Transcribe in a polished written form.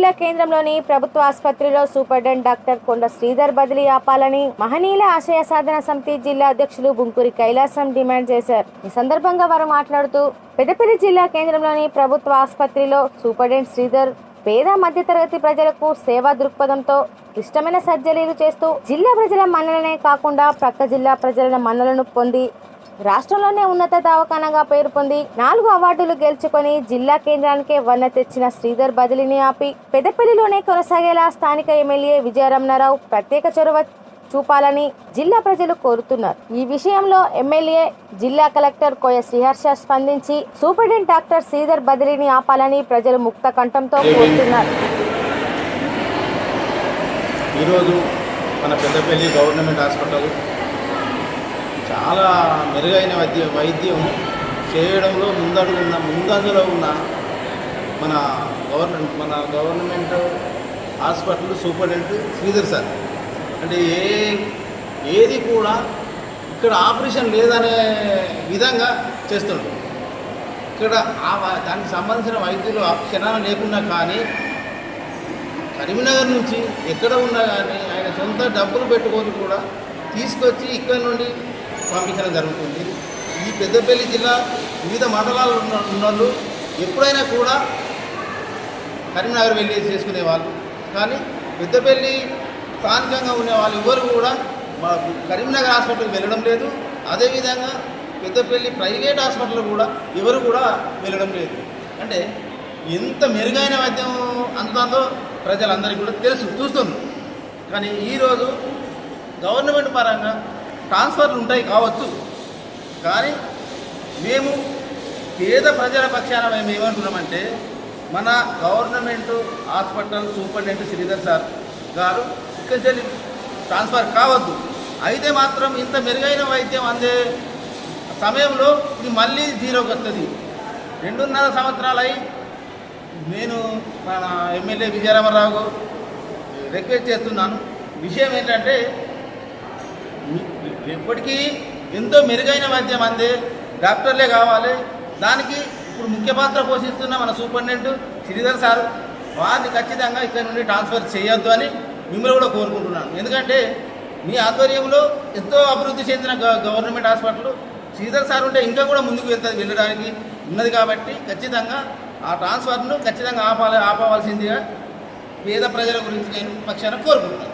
జిల్లా కేంద్రంలోని ప్రభుత్వ ఆసుపత్రిలో సూపరింటెండెంట్ డాక్టర్ కొండ శ్రీధర్ బదిలీ ఆపాలని మహనీయుల ఆశయ సాధన సమితి జిల్లా అధ్యక్షులు బుంకూరి కైలాసం డిమాండ్ చేశారు. ఈ సందర్భంగా వారు మాట్లాడుతూ పెద్దపల్లి జిల్లా కేంద్రంలోని ప్రభుత్వ ఆసుపత్రిలో సూపరింటెండెంట్ శ్రీధర్ పేద మధ్యతరగతి ప్రజలకు సేవా దృక్పథంతో క్లిష్టమైన సర్జరీలు చేస్తూ జిల్లా ప్రజల మన్నననే కాకుండా ప్రక్క జిల్లా ప్రజల మన్నలను పొంది రాష్ట్రంలోనే ఉన్నత దవాఖానగా పేరు పొంది 4 అవార్డులు గెలుచుకొని జిల్లా కేంద్రానికే వన్న తెచ్చిన శ్రీధర్ బదిలీని ఆపి పెద్దపల్లిలోనే కొనసాగేలా స్థానిక ఎమ్మెల్యే విజయరమణారావు ప్రత్యేక చొరవ చూపాలని జిల్లా ప్రజలు కోరుతున్నారు. ఈ విషయంలో ఎమ్మెల్యే, జిల్లా కలెక్టర్ కోయ శ్రీహర్ష స్పందించి సూపరింటెండెంట్ డాక్టర్ శ్రీధర్ బదిలీని ఆపాలని ప్రజలు ముక్త కంఠంతో కోరుతున్నారు. ఈరోజు మన పెద్దపల్లి గవర్నమెంట్ హాస్పిటల్ చాలా మెరుగైన వైద్యం చేయడంలో ముందంజలో ఉన్న మన government hospital superintendent Sridhar sir. అంటే ఏది కూడా ఇక్కడ ఆపరేషన్ లేదనే విధంగా చేస్తుంటారు. ఇక్కడ దానికి సంబంధించిన వైద్యులు క్షణాలు లేకున్నా కానీ కరీంనగర్ నుంచి ఎక్కడ ఉన్నా కానీ ఆయన సొంత డబ్బులు పెట్టుకొని కూడా తీసుకొచ్చి ఇక్కడ నుండి పంపించడం జరుగుతుంది. ఈ పెద్దపల్లి జిల్లా వివిధ మండలాలు ఉన్న వాళ్ళు ఎప్పుడైనా కూడా కరీంనగర్ వెళ్ళి చేసుకునేవాళ్ళు. కానీ పెద్దపల్లి స్థానికంగా ఉన్న వాళ్ళు ఎవరు కూడా కరీంనగర్ హాస్పిటల్కి వెళ్ళడం లేదు. అదేవిధంగా పెద్దపల్లి ప్రైవేట్ హాస్పిటల్ కూడా ఎవరు కూడా వెళ్ళడం లేదు. అంటే ఎంత మెరుగైన వైద్యం అందుతుందో ప్రజలందరికీ కూడా చూస్తున్నారు. కానీ ఈరోజు గవర్నమెంట్ పరంగా ట్రాన్స్ఫర్లు ఉంటాయి కావచ్చు, కానీ మేము పేద ప్రజల పక్షాన మేము ఏమంటున్నామంటే మన government hospital superintendent Sridhar sir గారు ఇక్కడి నుంచి ట్రాన్స్ఫర్ కావద్దు. అయితే మాత్రం ఇంత మెరుగైన వైద్యం అందే సమయంలో ఇది మళ్ళీ జీరోకి వస్తుంది. 2.5 సంవత్సరాలై నేను మన ఎమ్మెల్యే విజయరామరావు రిక్వెస్ట్ చేస్తున్నాను. విషయం ఏంటంటే ఎప్పటికీ ఎంతో మెరుగైన వైద్యం అందే డాక్టర్లే కావాలి. దానికి ఇప్పుడు ముఖ్య పాత్ర పోషిస్తున్న మన సూపరింటెండెంట్ శ్రీధర్ సార్ వారిని ఖచ్చితంగా ఇక్కడ నుండి ట్రాన్స్ఫర్ చేయొద్దు అని మిమ్మల్ని కూడా కోరుకుంటున్నాను. ఎందుకంటే మీ ఆధ్వర్యంలో ఎంతో అభివృద్ధి చెందిన గవర్నమెంట్ హాస్పిటల్ శ్రీధర్ సార్ ఉంటే ఇంకా కూడా ముందుకు వెళ్ళడానికి ఉన్నది. కాబట్టి ఖచ్చితంగా ఆ ట్రాన్స్ఫర్ను ఖచ్చితంగా ఆపవలసిందిగా పేద ప్రజల గురించి నేను పక్షాన కోరుకుంటున్నాను.